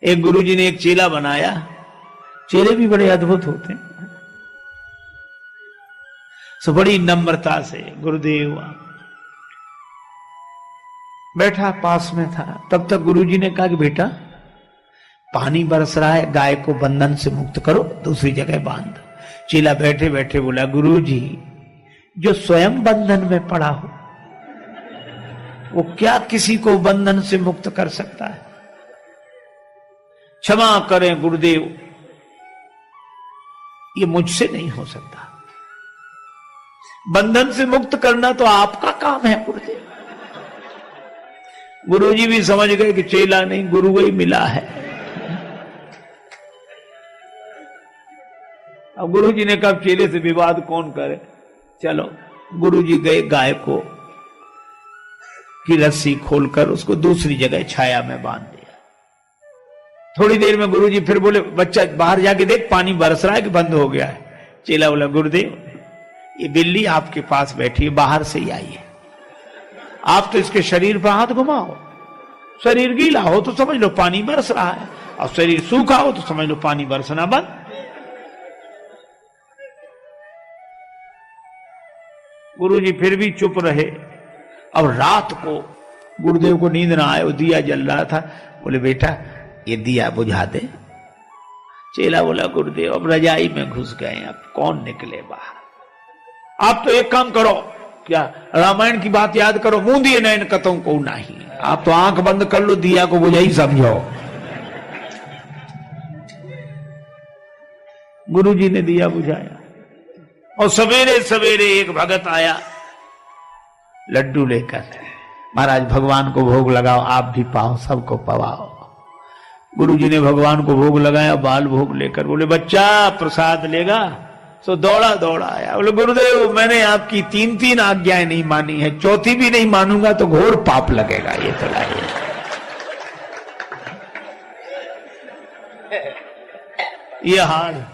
एक गुरुजी ने एक चेला बनाया। चेले भी बड़े अद्भुत होते हैं। सो बड़ी नम्रता से गुरुदेव बैठा पास में था। तब तक गुरुजी ने कहा कि बेटा पानी बरस रहा है, गाय को बंधन से मुक्त करो, दूसरी जगह बांध। चेला बैठे बैठे बोला, गुरुजी जो स्वयं बंधन में पड़ा हो वो क्या किसी को बंधन से मुक्त कर सकता है? क्षमा करें गुरुदेव, ये मुझसे नहीं हो सकता। बंधन से मुक्त करना तो आपका काम है गुरुदेव। गुरुजी भी समझ गए कि चेला नहीं गुरु ही मिला है। अब गुरुजी ने कहा चेले से विवाद कौन करे, चलो। गुरुजी गए, गाय को की रस्सी खोलकर उसको दूसरी जगह छाया में बांध दिया। थोड़ी देर में गुरुजी फिर बोले, बच्चा बाहर जाके देख पानी बरस रहा है कि बंद हो गया है। चेला बोला, गुरुदेव ये बिल्ली आपके पास बैठी है, बाहर से ही आई है। आप तो इसके शरीर पर हाथ घुमाओ, शरीर गीला हो तो समझ लो पानी बरस रहा है, और शरीर सूखा हो तो समझ लो पानी बरसना बंद। गुरुजी फिर भी चुप रहे। अब रात को गुरुदेव को नींद ना आए, वो दिया जल रहा था। बोले, बेटा ये दिया बुझा दे। चेला बोला, गुरुदेव अब रजाई में घुस गए, अब कौन निकले बाहर। आप तो एक काम करो, क्या रामायण की बात याद करो, मुंह दिए नैन कतों को नहीं। आप तो आंख बंद कर लो, दिया को बुझा ही समझो। गुरुजी ने दिया बुझाया और सवेरे सवेरे एक भगत आया लड्डू लेकर, महाराज भगवान को भोग लगाओ, आप भी पाओ, सबको पवाओ। गुरुजी ने भगवान को भोग लगाया, बाल भोग लेकर बोले, बच्चा प्रसाद लेगा? सो दौड़ा दौड़ा आया। बोले, गुरुदेव मैंने आपकी तीन तीन आज्ञाएं नहीं मानी है, चौथी भी नहीं मानूंगा तो घोर पाप लगेगा। ये तो लाइए। ये हाल।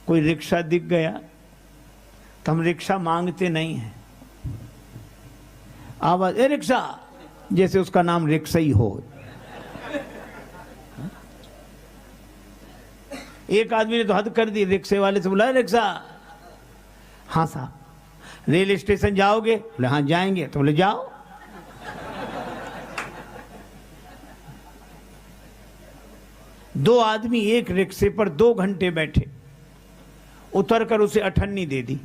कोई रिक्शा दिख गया तो हम रिक्शा मांगते नहीं है, आवाज, ए रिक्शा, जैसे उसका नाम रिक्शा ही हो। एक आदमी ने तो हद कर दी, रिक्शे वाले से बोला, रिक्शा? हाँ साहब। रेल स्टेशन जाओगे? बोले हाँ जाएंगे। तो बोले जाओ। दो आदमी एक रिक्शे पर 2 घंटे बैठे, उतरकर उसे अठन्नी दे दी।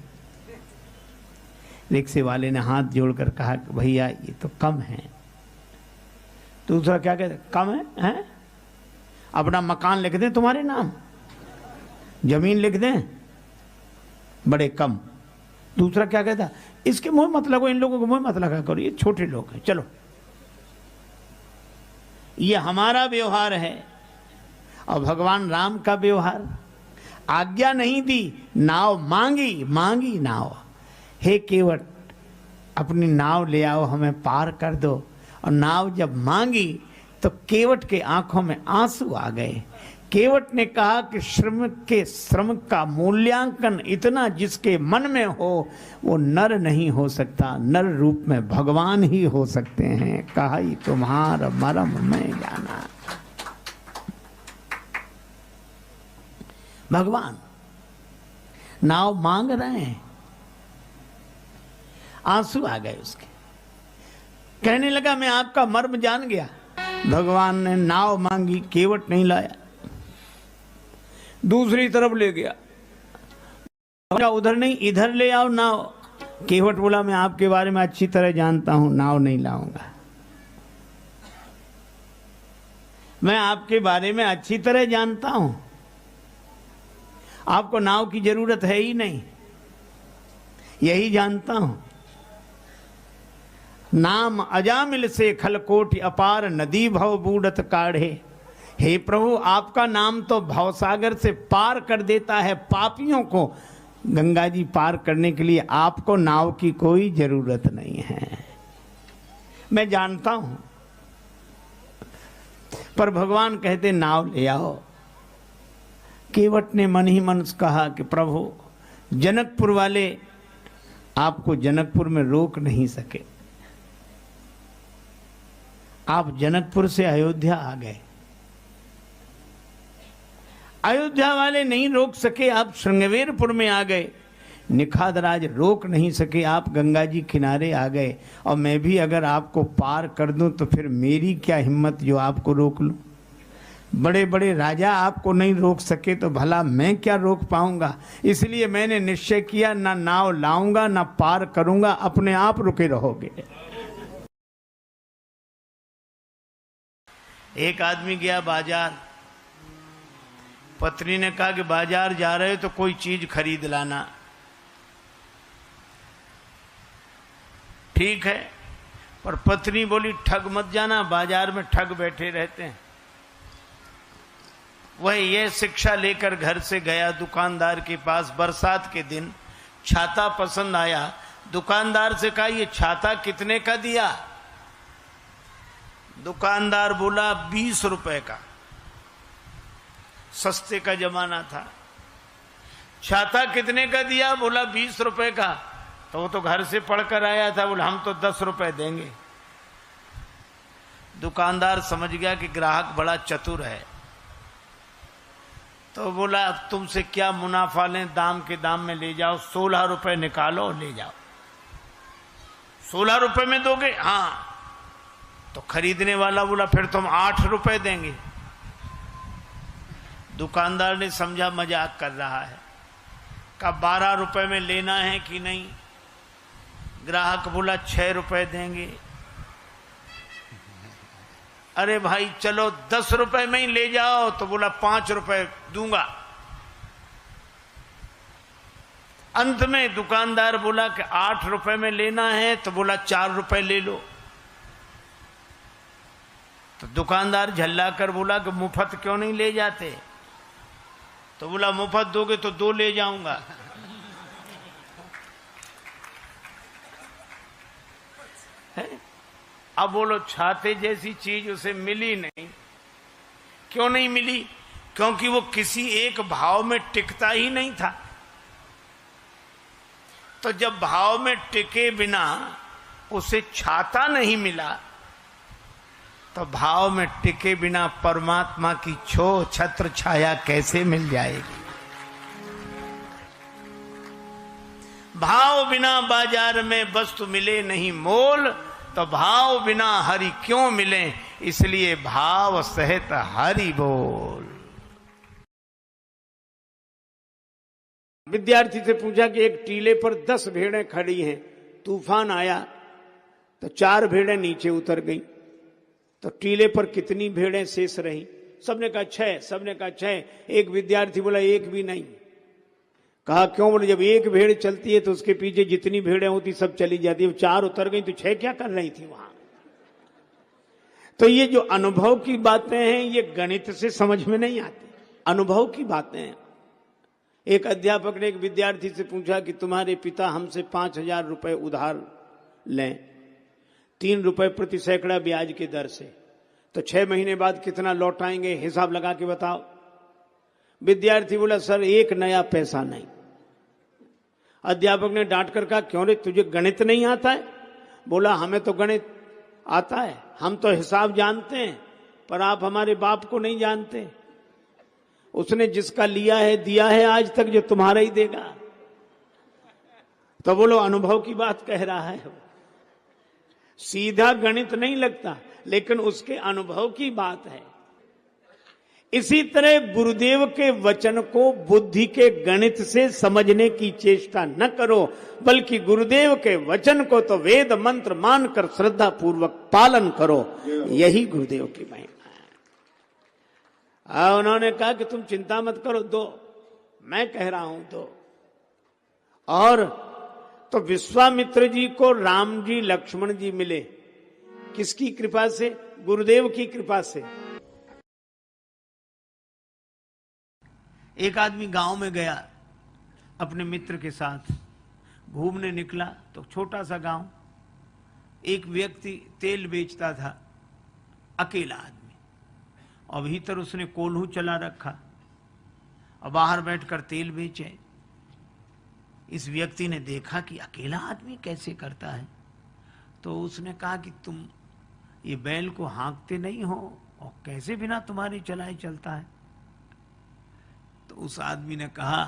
रिक्शे वाले ने हाथ जोड़कर कहा, भैया ये तो कम है। दूसरा क्या कहते, कम है? अपना मकान लिख दें तुम्हारे नाम, जमीन लिख दें, बड़े कम। दूसरा क्या कहता, इसके मुंह मत लगो, इन लोगों को मुंह मत लगा करो, ये छोटे लोग हैं, चलो। ये हमारा व्यवहार है और भगवान राम का व्यवहार। आज्ञा नहीं दी, नाव मांगी, मांगी नाव। हे केवट अपनी नाव ले आओ, हमें पार कर दो। और नाव जब मांगी तो केवट के आंखों में आंसू आ गए। केवट ने कहा कि श्रम का मूल्यांकन इतना जिसके मन में हो वो नर नहीं हो सकता, नर रूप में भगवान ही हो सकते हैं। कहा ही तुम्हारा मरम मैं जाना। भगवान नाव मांग रहे हैं, आंसू आ गए उसके। कहने लगा मैं आपका मर्म जान गया। भगवान ने नाव मांगी, केवट नहीं लाया, दूसरी तरफ ले गया। उधर नहीं, इधर ले आओ नाव। केवट बोला मैं आपके बारे में अच्छी तरह जानता हूं, नाव नहीं लाऊंगा। मैं आपके बारे में अच्छी तरह जानता हूं, आपको नाव की जरूरत है ही नहीं, यही जानता हूं। नाम अजामिल से खलकोट अपार नदी भव बूढ़त काढ़े। हे प्रभु आपका नाम तो भवसागर से पार कर देता है पापियों को। गंगा जी पार करने के लिए आपको नाव की कोई जरूरत नहीं है, मैं जानता हूं। पर भगवान कहते नाव ले आओ। केवट ने मन ही मन कहा कि प्रभु जनकपुर वाले आपको जनकपुर में रोक नहीं सके, आप जनकपुर से अयोध्या आ गए, अयोध्या वाले नहीं रोक सके, आप श्रृंगवेरपुर में आ गए, निखादराज रोक नहीं सके, आप गंगा जी किनारे आ गए, और मैं भी अगर आपको पार कर दूं तो फिर मेरी क्या हिम्मत जो आपको रोक लूं। बड़े बड़े राजा आपको नहीं रोक सके तो भला मैं क्या रोक पाऊंगा। इसलिए मैंने निश्चय किया, ना नाव लाऊंगा ना पार करूंगा, अपने आप रुके रहोगे। एक आदमी गया बाजार, पत्नी ने कहा कि बाजार जा रहे तो कोई चीज खरीद लाना। ठीक है, पर पत्नी बोली ठग मत जाना, बाजार में ठग बैठे रहते हैं। वह ये शिक्षा लेकर घर से गया दुकानदार के पास। बरसात के दिन छाता पसंद आया, दुकानदार से कहा ये छाता कितने का दिया? दुकानदार बोला 20 रुपए का, सस्ते का जमाना था। छाता कितने का दिया? बोला 20 रुपए का। तो वो तो घर से पढ़कर आया था, बोला हम तो 10 रुपए देंगे। दुकानदार समझ गया कि ग्राहक बड़ा चतुर है, तो बोला अब तुमसे क्या मुनाफा लें, दाम के दाम में ले जाओ, 16 रुपए निकालो और ले जाओ। 16 रुपए में दोगे? हाँ। तो खरीदने वाला बोला फिर तुम 8 रुपए देंगे। दुकानदार ने समझा मजाक कर रहा है, कहा 12 रुपए में लेना है कि नहीं? ग्राहक बोला 6 रुपए देंगे। अरे भाई चलो 10 रुपए में ही ले जाओ, तो बोला 5 रुपए दूंगा। अंत में दुकानदार बोला कि 8 रुपए में लेना है, तो बोला 4 रुपए ले लो। तो दुकानदार झल्ला कर बोला कि मुफ्त क्यों नहीं ले जाते? तो बोला मुफ्त दोगे तो 2 ले जाऊंगा। है? अब बोलो छाते जैसी चीज उसे मिली नहीं। क्यों नहीं मिली? क्योंकि वो किसी एक भाव में टिकता ही नहीं था। तो जब भाव में टिके बिना उसे छाता नहीं मिला, तो भाव में टिके बिना परमात्मा की छत्र छाया कैसे मिल जाएगी? भाव बिना बाजार में वस्तु मिले नहीं मोल, तो भाव बिना हरि क्यों मिले, इसलिए भाव सहित हरि बोल। विद्यार्थी से पूछा कि एक टीले पर 10 भेड़ें खड़ी हैं, तूफान आया तो 4 भेड़ें नीचे उतर गईं, तो टीले पर कितनी भेड़ें शेष रहीं? सबने कहा 6, सबने कहा 6। एक विद्यार्थी बोला एक भी नहीं। कहा क्यों? बोले जब एक भेड़ चलती है तो उसके पीछे जितनी भेड़ें होती सब चली जाती है, 4 उतर गई तो 6 क्या कर रही थी वहां? तो ये जो अनुभव की बातें हैं ये गणित से समझ में नहीं आती, अनुभव की बातें हैं। एक अध्यापक ने एक विद्यार्थी से पूछा कि तुम्हारे पिता हमसे 5,000 रुपए उधार लें 3 रुपए प्रति सैकड़ा ब्याज की दर से, तो 6 महीने बाद कितना लौटाएंगे, हिसाब लगा के बताओ। विद्यार्थी बोला सर 1 नया पैसा नहीं। अध्यापक ने डांट कर कहा क्यों रे, तुझे गणित नहीं आता है? बोला हमें तो गणित आता है, हम तो हिसाब जानते हैं, पर आप हमारे बाप को नहीं जानते। उसने जिसका लिया है दिया है आज तक, जो तुम्हारा ही देगा। तो बोलो अनुभव की बात कह रहा है। सीधा गणित नहीं लगता, लेकिन उसके अनुभव की बात है। इसी तरह गुरुदेव के वचन को बुद्धि के गणित से समझने की चेष्टा न करो, बल्कि गुरुदेव के वचन को तो वेद मंत्र मानकर श्रद्धा पूर्वक पालन करो। यही गुरुदेव की महिमा है। उन्होंने कहा कि तुम चिंता मत करो, दो, मैं कह रहा हूं दो। और तो विश्वामित्र जी को राम जी लक्ष्मण जी मिले, किसकी कृपा से? गुरुदेव की कृपा से। एक आदमी गांव में गया अपने मित्र के साथ, घूमने निकला तो छोटा सा गांव, एक व्यक्ति तेल बेचता था, अकेला आदमी, और भीतर उसने कोल्हू चला रखा और बाहर बैठकर तेल बेचे। इस व्यक्ति ने देखा कि अकेला आदमी कैसे करता है, तो उसने कहा कि तुम ये बैल को हाँकते नहीं हो और कैसे बिना तुम्हारे चलाए चलता है? तो उस आदमी ने कहा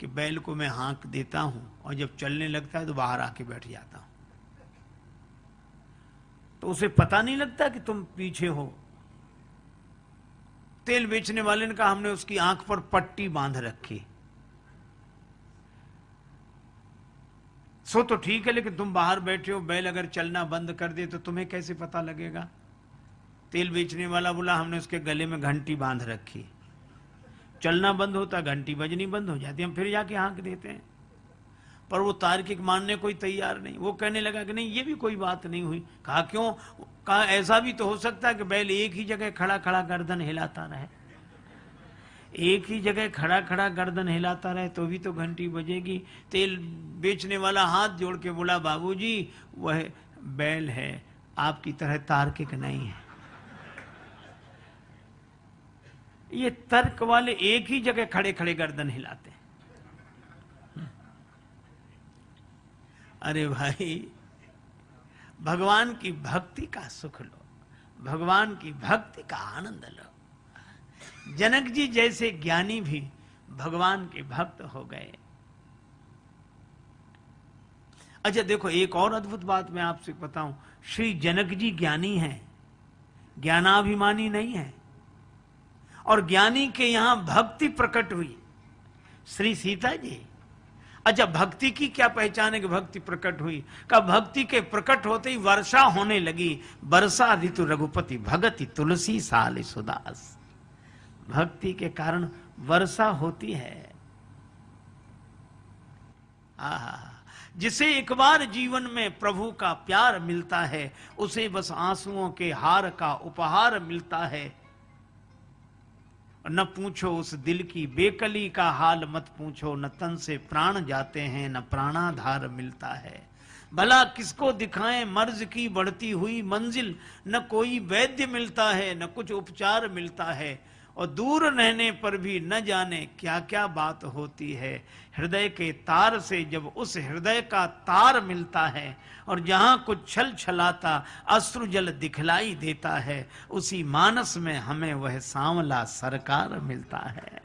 कि बैल को मैं हाँक देता हूं और जब चलने लगता है तो बाहर आके बैठ जाता हूं, तो उसे पता नहीं लगता कि तुम पीछे हो। तेल बेचने वाले ने कहा हमने उसकी आंख पर पट्टी बांध रखी। सो तो ठीक है, लेकिन तुम बाहर बैठे हो, बैल अगर चलना बंद कर दे तो तुम्हें कैसे पता लगेगा? तेल बेचने वाला बोला हमने उसके गले में घंटी बांध रखी, चलना बंद होता घंटी बजनी बंद हो जाती, हम फिर जाके हाँक देते हैं। पर वो तार्किक मानने कोई तैयार नहीं। वो कहने लगा कि नहीं ये भी कोई बात नहीं हुई। कहा क्यों? कहा ऐसा भी तो हो सकता है कि बैल एक ही जगह खड़ा खड़ा गर्दन हिलाता रहे, एक ही जगह खड़ा खड़ा गर्दन हिलाता रहे तो भी तो घंटी बजेगी। तेल बेचने वाला हाथ जोड़ के बोला बाबूजी वह बैल है, आपकी तरह तार्किक नहीं है। ये तर्क वाले एक ही जगह खड़े खड़े गर्दन हिलाते हैं। अरे भाई भगवान की भक्ति का सुख लो, भगवान की भक्ति का आनंद लो। जनक जी जैसे ज्ञानी भी भगवान के भक्त हो गए। अच्छा देखो, एक और अद्भुत बात मैं आपसे बताऊं, श्री जनक जी ज्ञानी हैं, ज्ञानाभिमानी नहीं है, और ज्ञानी के यहां भक्ति प्रकट हुई। श्री सीता जी, अच्छा भक्ति की क्या पहचान है कि भक्ति प्रकट हुई? का भक्ति के प्रकट होते ही वर्षा होने लगी। वर्षा ऋतु रघुपति भगति तुलसी साल सुदास। भक्ति के कारण वर्षा होती है। जिसे एक बार जीवन में प्रभु का प्यार मिलता है उसे बस आंसुओं के हार का उपहार मिलता है। न पूछो उस दिल की बेकली का हाल मत पूछो, न तन से प्राण जाते हैं न प्राणाधार मिलता है। भला किसको दिखाएं मर्ज की बढ़ती हुई मंजिल, न कोई वैद्य मिलता है न कुछ उपचार मिलता है, और दूर रहने पर भी न जाने क्या क्या बात होती है। हृदय के तार से जब उस हृदय का तार मिलता है और जहां कुछ छल छलाता अश्रु जल दिखलाई देता है, उसी मानस में हमें वह सांवला सरकार मिलता है।